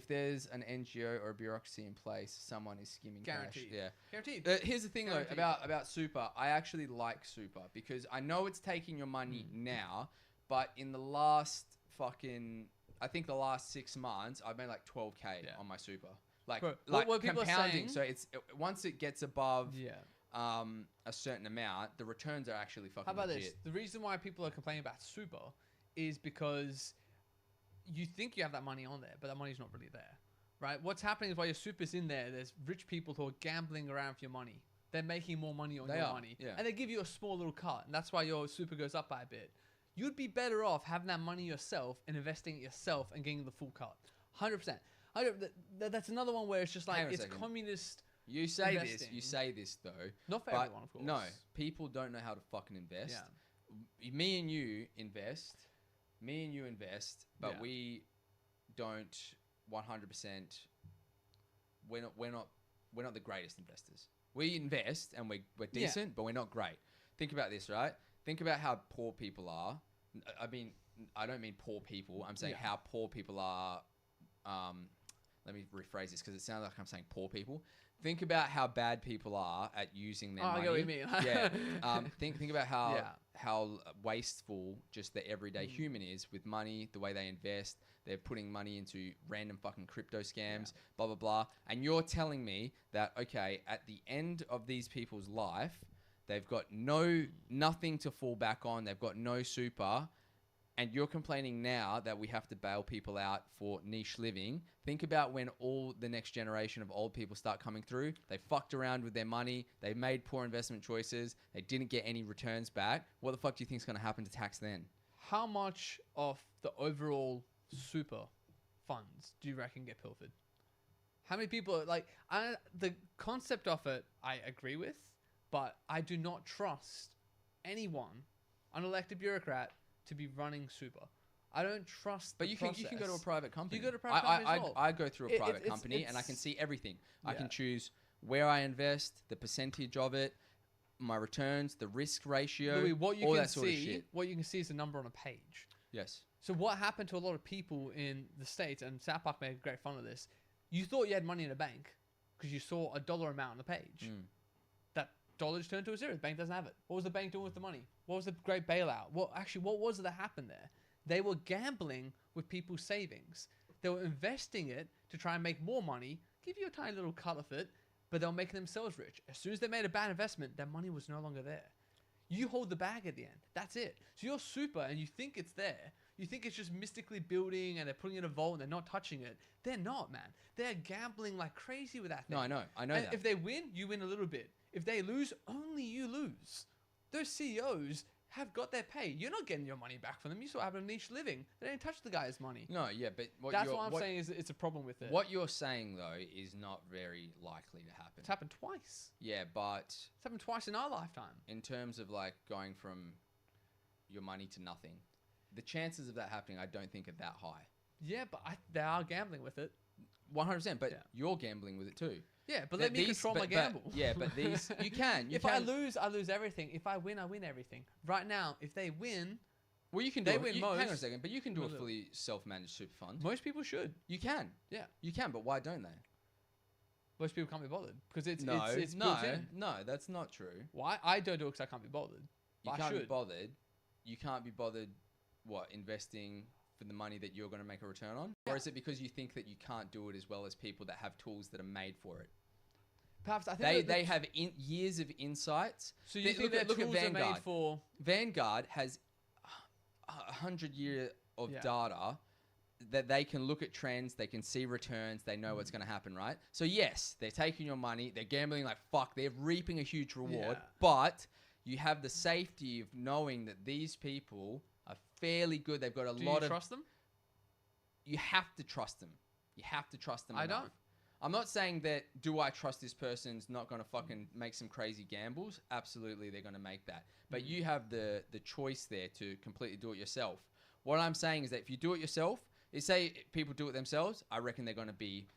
if there's an NGO or a bureaucracy in place, someone is skimming Guaranteed. cash. Yeah. Guaranteed. Here's the thing Guaranteed. though about super. I actually like super because I know it's taking your money now, but in the last I think the last 6 months, I've made like 12K on my super. Like, Bro, like what people are compounding. saying- So once it gets above Yeah. a certain amount, the returns are actually fucking How about legit. this? The reason why people are complaining about super is because you think you have that money on there, but that money's not really there, right? What's happening is while your super's in there, there's rich people who are gambling around for your money. They're making more money on your money. Yeah. And they give you a small little cut, and that's why your super goes up by a bit. You'd be better off having that money yourself and investing it yourself and getting the full cut. 100%. That's another one where it's just like, Hang on a it's second. communist. You say this though. Not for but everyone, of course. No, people don't know how to fucking invest. Yeah. Me and you invest, but Yeah. we don't 100%. We're not the greatest investors. We invest and we're decent, but we're not great. Think about this, right? Think about how poor people are. I mean, I don't mean poor people. I'm saying how poor people are. Let me rephrase this because it sounds like I'm saying poor people. Think about how bad people are at using their money. I get what you mean. Yeah. Think about how wasteful just the everyday human is with money, the way they invest. They're putting money into random fucking crypto scams, blah, blah, blah. And you're telling me that, okay, at the end of these people's life, they've got nothing to fall back on. They've got no super. And you're complaining now that we have to bail people out for niche living. Think about when all the next generation of old people start coming through. They fucked around with their money. They made poor investment choices. They didn't get any returns back. What the fuck do you think is going to happen to tax then? How much of the overall super funds do you reckon get pilfered? How many people the concept of it I agree with, but I do not trust anyone, unelected bureaucrat, to be running super. I don't trust. But you can go to a private company. You go to a private company as well. I go through a private company and I can see everything. I can choose where I invest, the percentage of it, my returns, the risk ratio, Louis, all that sort of shit. What you can see is a number on a page. Yes. So what happened to a lot of people in the States, and South Park made great fun of this, you thought you had money in a bank because you saw a dollar amount on the page. That dollar just turned to a zero. The bank doesn't have it. What was the bank doing with the money? What was the great bailout? What was it that happened there? They were gambling with people's savings. They were investing it to try and make more money, give you a tiny little cut of it, but they were making themselves rich. As soon as they made a bad investment, their money was no longer there. You hold the bag at the end. That's it. So you're super and you think it's there. You think it's just mystically building and they're putting it in a vault and they're not touching it. They're not, man. They're gambling like crazy with that thing. No, I know and that. If they win, you win a little bit. If they lose, only you lose. Those CEOs have got their pay. You're not getting your money back from them. You still have a niche living. They didn't touch the guy's money. No, yeah, but that's what I'm saying is it's a problem with it. What you're saying though is not very likely to happen. It's happened twice. Yeah, but It's happened twice in our lifetime. in terms of like going from your money to nothing, the chances of that happening, I don't think are that high. Yeah, but they are gambling with it. 100%, but you're gambling with it too. Yeah, but let me control my gamble. But these you can. I lose, I lose everything. If I win, I win everything. Right now, if they win, well, you can they do win it. most. Hang on a second, but you can do a fully self-managed super fund. Most people should. You can. Yeah, you can, but why don't they? Most people can't be bothered because it's no, built in. No, that's not true. Why? I don't do it because I can't be bothered. You can't be bothered. You can't be bothered. What, investing for the money that you're going to make a return on, or is it because you think that you can't do it as well as people that have tools that are made for it? Perhaps I think they have years of insights. So you think that tools are made for? Vanguard has 100 years of data that they can look at trends, they can see returns, they know what's going to happen, right? So yes, they're taking your money, they're gambling like fuck, they're reaping a huge reward, but you have the safety of knowing that these people are fairly good. They've got a lot of... Do you trust them? You have to trust them. You have to trust them. I don't. I'm not saying that, do I trust this person's not going to fucking make some crazy gambles? Absolutely, they're going to make that. But you have the choice there to completely do it yourself. What I'm saying is that if you do it yourself, say people do it themselves, I reckon they're going to be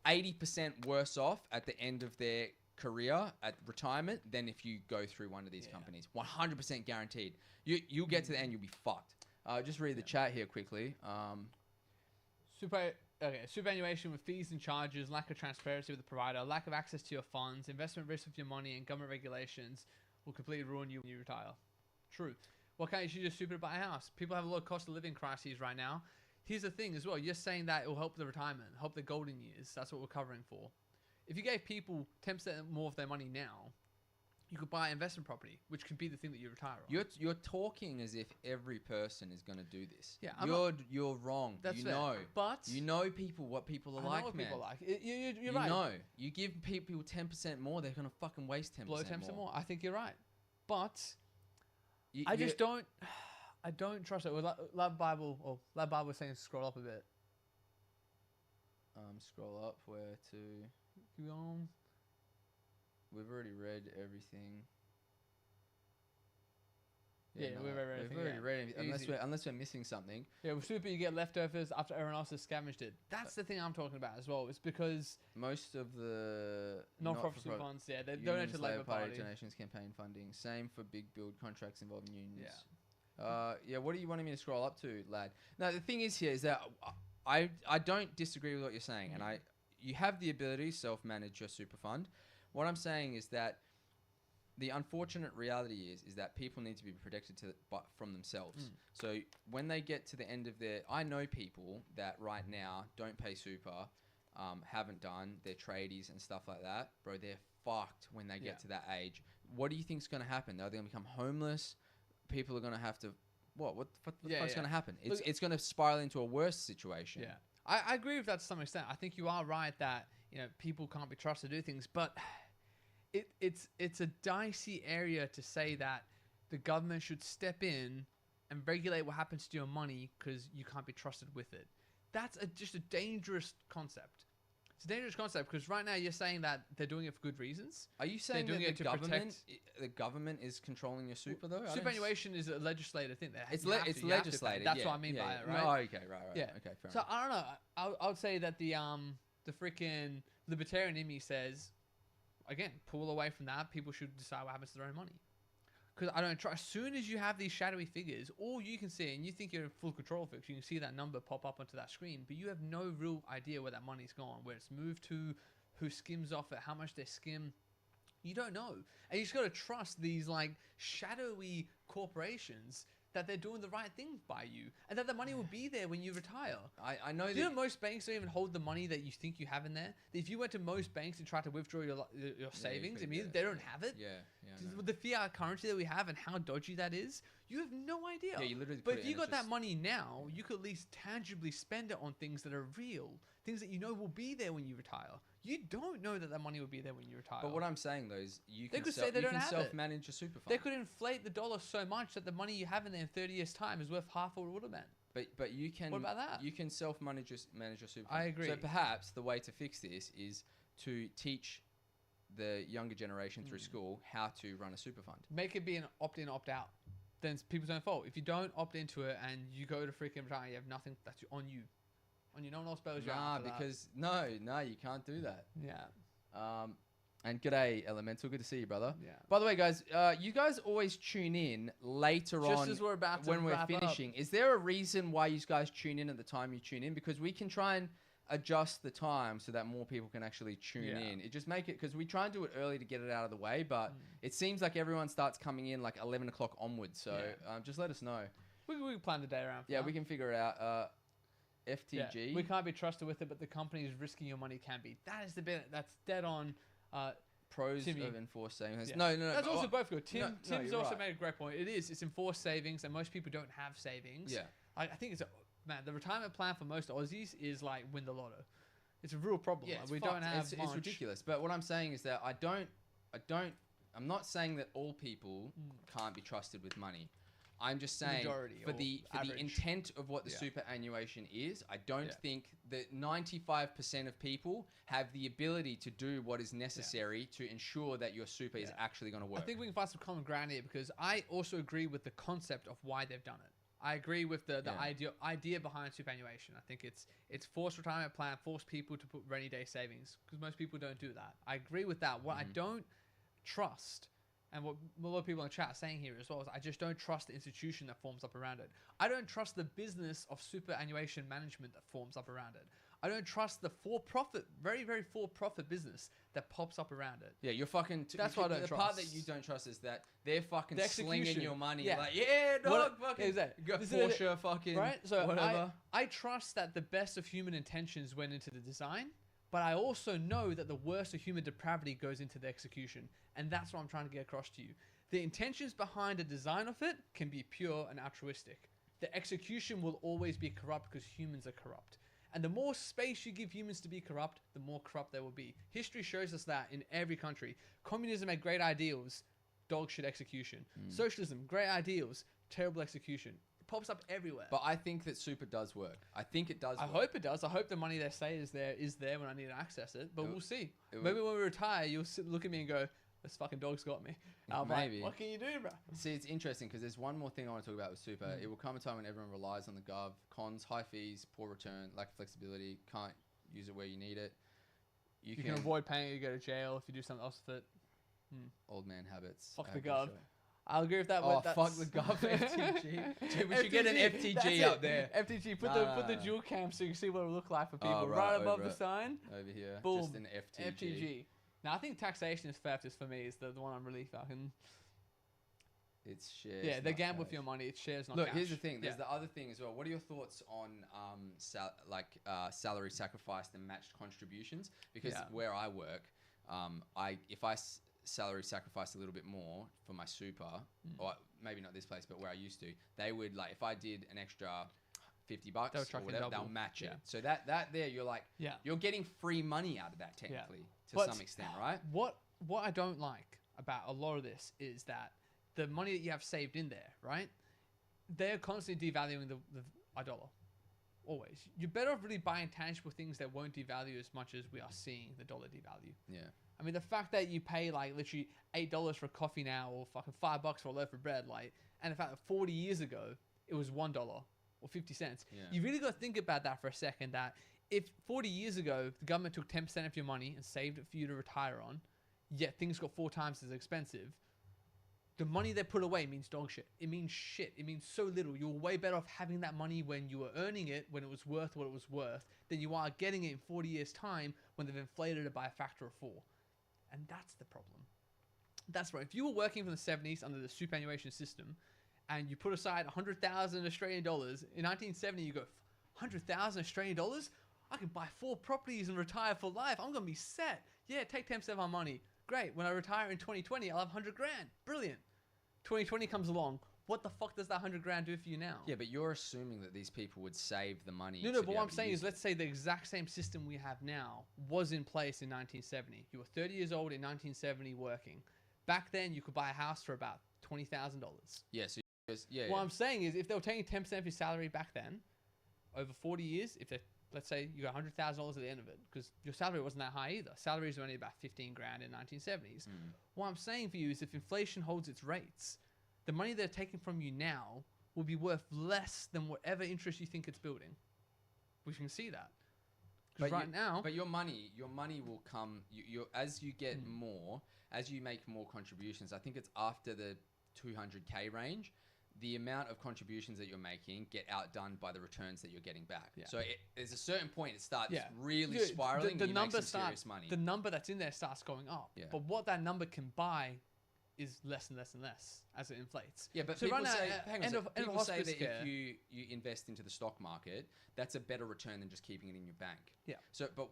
80% worse off at the end of their career at retirement than if you go through one of these companies. 100% guaranteed. You'll get to the end, you'll be fucked. Just read the chat here quickly. Okay, superannuation with fees and charges, lack of transparency with the provider, lack of access to your funds, investment risk with your money, and government regulations will completely ruin you when you retire. True. Why can't you just super buy a house? People have a lot of cost of living crises right now. Here's the thing as well. You're saying that it will help the retirement, help the golden years. That's what we're covering for. If you gave people 10% more of their money now, you could buy investment property, which could be the thing that you retire on. You're talking as if every person is going to do this. Yeah, you're wrong. That's fair. Know, but you know what people are I like, know what man. people are like. You're you right. know, you give people 10% more, they're going to fucking waste 10% Blow 10% more. I think you're right, but You, I just don't. I don't trust it. Lab Bible was saying scroll up a bit. Scroll up where to. Keep going. We've already read everything. Yeah, we've already read everything. Unless we're missing something. Yeah, with super you get leftovers after everyone else has scavenged it. That's the thing I'm talking about as well. It's because most of the non-profit funds, they donate to the Labour Party. Donations, campaign funding. Same for big build contracts involving unions. Yeah. What are you wanting me to scroll up to, lad? No, the thing is here is that I don't disagree with what you're saying, and you have the ability to self-manage your super fund. What I'm saying is that the unfortunate reality is that people need to be protected from themselves. So when they get to the end of I know people that right now don't pay super, haven't done, they're tradies and stuff like that. Bro, they're fucked when they get to that age. What do you think's going to happen? They're going to become homeless. People are going to have to... What the fuck's going to happen? It's going to spiral into a worse situation. Yeah. I agree with that to some extent. I think you are right that people can't be trusted to do things, but... It's a dicey area to say that the government should step in and regulate what happens to your money because you can't be trusted with it. That's just a dangerous concept. It's a dangerous concept because right now you're saying that they're doing it for good reasons. Are you saying that the government is controlling your super though? Superannuation is a legislative thing. It's legislated. That's what I mean by it, right? No, okay, right. Yeah. Okay, fair so enough. I don't know. I would say that the freaking libertarian in me says, again, pull away from that. People should decide what happens to their own money. Because I don't trust. As soon as you have these shadowy figures, all you can see, and you think you're in full control of it, you can see that number pop up onto that screen, but you have no real idea where that money's gone, where it's moved to, who skims off it, how much they skim. You don't know. And you just got to trust these shadowy corporations that they're doing the right thing by you, and that the money will be there when you retire. I know that... You know most banks don't even hold the money that you think you have in there? If you went to most banks and tried to withdraw your savings, they don't have it. Yeah. With the fiat currency that we have and how dodgy that is, you have no idea. Yeah, you literally But if you got that money now, you could at least tangibly spend it on things that are real, things that you know will be there when you retire. You don't know that money will be there when you retire. But what I'm saying though is you can self-manage your super fund. They could inflate the dollar so much that the money you have in there in 30 years' time is worth half what it would have been. But you can... What about that? You can self-manage your super fund. I agree. So perhaps the way to fix this is to teach the younger generation through school how to run a super fund. Make it be an opt-in, opt-out. Then it's people's own fault. If you don't opt into it and you go to freaking retire, you have nothing. That's on you. No one else bails you out. No, you can't do that. Yeah. And g'day, Elemental. Good to see you, brother. Yeah. By the way, guys, you guys always tune in later on as we're about to when we're finishing. Is there a reason why you guys tune in at the time you tune in? Because we can try and adjust the time so that more people can actually tune in. It just make it, because we try and do it early to get it out of the way, but it seems like everyone starts coming in 11 o'clock onwards. So just let us know. We can plan the day around. We can figure it out. FTG. Yeah, we can't be trusted with it, but the companies risking your money can be. That is the bit that's dead on. Pros Timmy. of enforced savings. Yeah. No. That's also both good. Tim's also right. made a great point. It's enforced savings, and most people don't have savings. Yeah. I think the retirement plan for most Aussies is win the lotto. It's a real problem. Yeah, we don't have it's ridiculous. But what I'm saying is that I'm not saying that all people can't be trusted with money. I'm just saying for the intent of what the superannuation is, I don't think that 95% of people have the ability to do what is necessary to ensure that your super is actually going to work. I think we can find some common ground here, because I also agree with the concept of why they've done it. I agree with the idea behind superannuation. I think it's forced retirement plan, force people to put rainy day savings, because most people don't do that. I agree with that. What I don't trust, and what a lot of people in the chat are saying here as well, is I just don't trust the institution that forms up around it. I don't trust the business of superannuation management that forms up around it. I don't trust the for-profit, very, very for-profit business that pops up around it. Yeah, you're fucking... That's what I don't the trust. part that you don't trust is that they're fucking The slinging execution. your money. Yeah. Like, yeah, dog, fucking... Exactly. Got Porsche, fucking... Right? So whatever. I trust that the best of human intentions went into the design, but I also know that the worst of human depravity goes into the execution. And that's what I'm trying to get across to you. The intentions behind the design of it can be pure and altruistic. The execution will always be corrupt because humans are corrupt. And the more space you give humans to be corrupt, the more corrupt they will be. History shows us that in every country. Communism had great ideals, dog shit execution. Socialism, great ideals, terrible execution. It pops up everywhere. But I think that super does work. I think it does work. I hope it does. I hope the money they say is there when I need to access it. But we'll see. Maybe when we retire, you'll look at me and go, this fucking dog's got me. Maybe. Like, what can you do, bro? See, it's interesting because there's one more thing I want to talk about with super. It will come a time when everyone relies on the gov. Cons, high fees, poor return, lack of flexibility, can't use it where you need it. You can avoid paying it, you go to jail if you do something else with it. Old man habits. Fuck the gov. I'll agree with that. Oh, fuck the gov, FTG. Dude, we should get an FTG up there. FTG, put the dual cam so you can see what it will look like for people. Right above the sign. Over here. Boom. Just an FTG. Now, I think taxation is theft is for me is the one I'm really fucking... It's shares. Yeah, they gamble with your money. It's shares, not Look, cash. here's the thing. There's the other thing as well. What are your thoughts on salary sacrificed and matched contributions? Because where I work, if I salary sacrifice a little bit more for my super, or maybe not this place, but where I used to, they would, like, if I did an extra $50 or whatever, they'll match it. So that there, you're like, you're getting free money out of that technically to some extent, right? What I don't like about a lot of this is that the money that you have saved in there, right? They're constantly devaluing the dollar. Always. You're better off really buying tangible things that won't devalue as much as we are seeing the dollar devalue. Yeah. I mean, the fact that you pay like literally $8 for coffee now, or fucking $5 for a loaf of bread, like, and the fact that 40 years ago it was $1 or 50 cents. Yeah. You really got to think about that for a second. That if 40 years ago the government took 10% of your money and saved it for you to retire on, yet things got 4 times as expensive, the money they put away means dog shit. It means shit. It means so little. You're way better off having that money when you were earning it, when it was worth what it was worth, than you are getting it in 40 years' time when they've inflated it by a factor of 4. And that's the problem. That's right. If you were working from the 70s under the superannuation system and you put aside 100,000 Australian dollars, in 1970 you go, 100,000 Australian dollars? I can buy 4 properties and retire for life. I'm going to be set. Yeah, take 10% of my money. Great. When I retire in 2020, I'll have 100 grand. Brilliant. 2020 comes along. What the fuck does that 100 grand do for you now? Yeah, but you're assuming that these people would save the money. No, but what I'm saying is, let's say the exact same system we have now was in place in 1970. You were 30 years old in 1970 working. Back then, you could buy a house for about $20,000. Yeah, so what I'm saying is, if they were taking 10% of your salary back then, over 40 years, if they, let's say you got $100,000 at the end of it, because your salary wasn't that high either. Salaries were only about 15 grand in 1970s. What I'm saying for you is, if inflation holds its rates, the money they're taking from you now will be worth less than whatever interest you think it's building. We can see that. But your money will come. As you get more, as you make more contributions. I think it's after the 200K range. The amount of contributions that you're making get outdone by the returns that you're getting back. Yeah. So there's a certain point it starts really spiraling. The and number you make some serious money. The number that's in there starts going up. Yeah. But what that number can buy is less and less and less as it inflates. Yeah, but so people say, people say that if you invest into the stock market, that's a better return than just keeping it in your bank. Yeah. But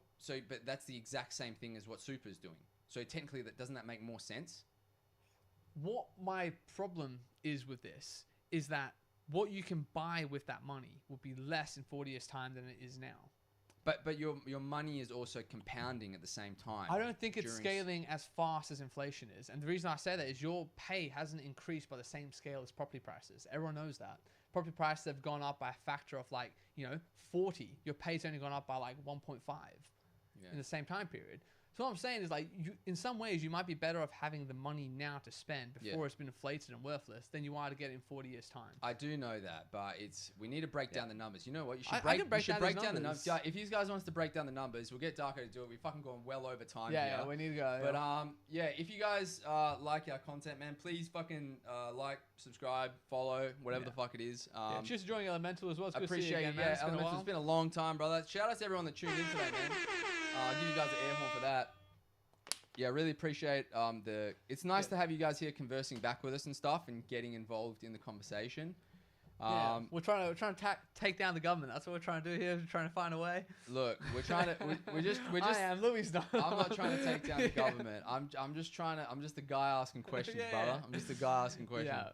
that's the exact same thing as what super is doing. So technically, doesn't that make more sense? What my problem is with this is that what you can buy with that money will be less in 40 years' time than it is now. But your money is also compounding at the same time. I don't think it's scaling as fast as inflation is. And the reason I say that is your pay hasn't increased by the same scale as property prices. Everyone knows that. Property prices have gone up by a factor of 40. Your pay's only gone up by 1.5 in the same time period. So what I'm saying is, like, in some ways, you might be better off having the money now to spend before it's been inflated and worthless than you are to get it in 40 years' time. I do know that, but we need to break down the numbers. You know what? You should I can break down the numbers. Yeah, if you guys want us to break down the numbers, we'll get Darko to do it. We've fucking gone well over time here. Yeah, we need to go. But if you guys like our content, man, please fucking like, subscribe, follow, whatever the fuck it is. Cheers to joining Elemental as well. It's good to see appreciate you it. again, man. Elemental, it's been a long time, brother. Shout out to everyone that tuned in today, man. I'll give you guys an air horn for that. Yeah, really appreciate it's nice to have you guys here conversing back with us and stuff and getting involved in the conversation. We're trying to take down the government. That's what we're trying to do here. We're trying to find a way. Look, we're trying to we're just I am. Louis not. I'm not trying to take down the government. I'm just the guy asking questions, brother. I'm just the guy asking questions. Yeah.